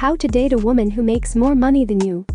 How to date a woman who makes more money than you.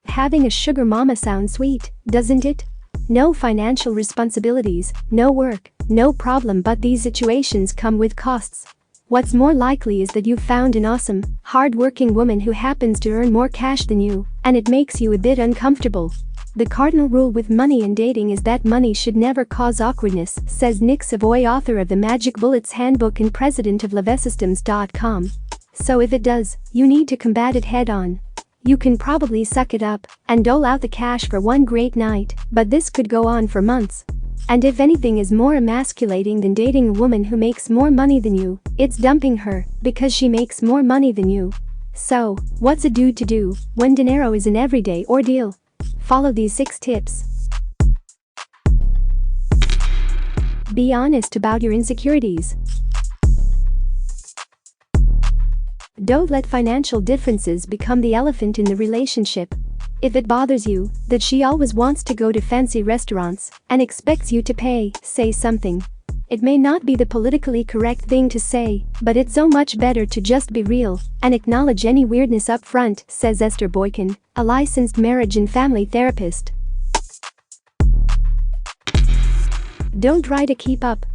Having a sugar mama sounds sweet, doesn't it? No financial responsibilities, no work, no problem, but these situations come with costs. What's more likely is that you've found an awesome, hard-working woman who happens to earn more cash than you, and it makes you a bit uncomfortable. The cardinal rule with money and dating is that money should never cause awkwardness, says Nick Savoy, author of the Magic Bullets Handbook and president of LoveSystems.com. So if it does, you need to combat it head-on. You can probably suck it up and dole out the cash for one great night, but this could go on for months. And if anything is more emasculating than dating a woman who makes more money than you, it's dumping her because she makes more money than you. So, what's a dude to do when dinero is an everyday ordeal? Follow these 6 tips. Be honest about your insecurities. Don't let financial differences become the elephant in the relationship. If it bothers you that she always wants to go to fancy restaurants and expects you to pay, say something. It may not be the politically correct thing to say, but it's so much better to just be real and acknowledge any weirdness up front, says Esther Boykin, a licensed marriage and family therapist. Don't try to keep up.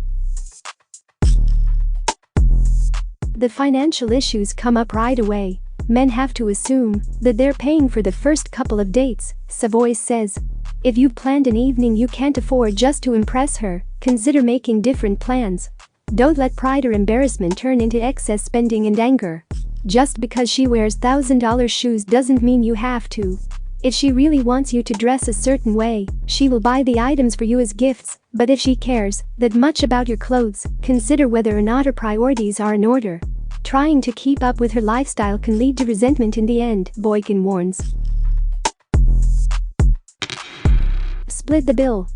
The financial issues come up right away. Men have to assume that they're paying for the first couple of dates, Savoy says. If you've planned an evening you can't afford just to impress her, consider making different plans. Don't let pride or embarrassment turn into excess spending and anger. Just because she wears $1,000 shoes doesn't mean you have to. If she really wants you to dress a certain way, she will buy the items for you as gifts, but if she cares that much about your clothes, consider whether or not her priorities are in order. Trying to keep up with her lifestyle can lead to resentment in the end, Boykin warns. Split the bill.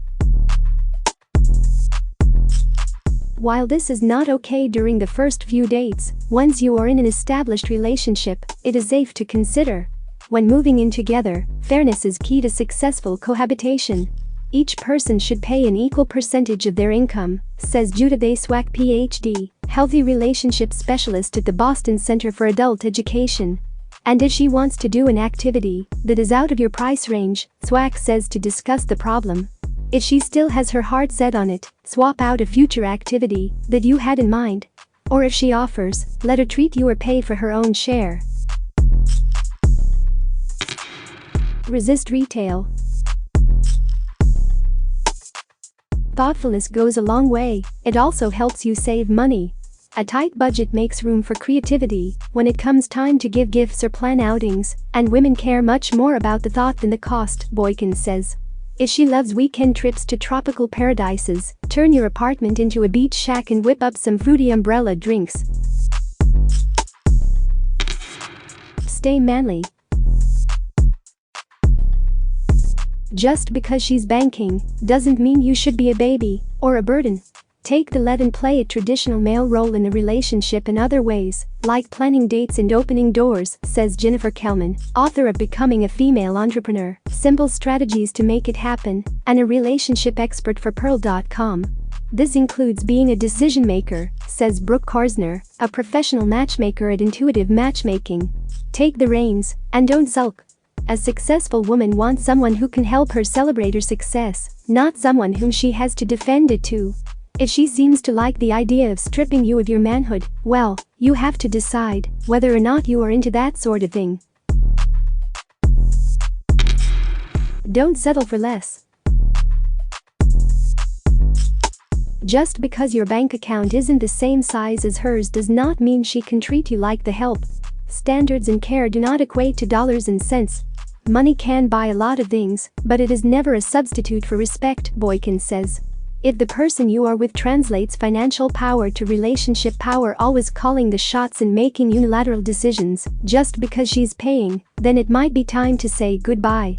While this is not okay during the first few dates, once you are in an established relationship, it is safe to consider. When moving in together, fairness is key to successful cohabitation. Each person should pay an equal percentage of their income, says Judith A. Swack, Ph.D., healthy relationship specialist at the Boston Center for Adult Education. And if she wants to do an activity that is out of your price range, Swack says to discuss the problem. If she still has her heart set on it, swap out a future activity that you had in mind. Or if she offers, let her treat you or pay for her own share. Resist retail. Thoughtfulness goes a long way. It also helps you save money. A tight budget makes room for creativity when it comes time to give gifts or plan outings, and women care much more about the thought than the cost, Boykin says. If she loves weekend trips to tropical paradises, turn your apartment into a beach shack and whip up some fruity umbrella drinks. Stay manly. Just because she's banking doesn't mean you should be a baby or a burden. Take the lead and play a traditional male role in a relationship in other ways, like planning dates and opening doors, says Jennifer Kelman, author of Becoming a Female Entrepreneur, Simple Strategies to Make It Happen, and a relationship expert for Pearl.com. This includes being a decision maker, says Brooke Korsner, a professional matchmaker at Intuitive Matchmaking. Take the reins and don't sulk. A successful woman wants someone who can help her celebrate her success, not someone whom she has to defend it to. If she seems to like the idea of stripping you of your manhood, well, you have to decide whether or not you are into that sort of thing. Don't settle for less. Just because your bank account isn't the same size as hers does not mean she can treat you like the help. Standards and care do not equate to dollars and cents. Money can buy a lot of things, but it is never a substitute for respect, Boykin says. If the person you are with translates financial power to relationship power, always calling the shots and making unilateral decisions just because she's paying, then it might be time to say goodbye.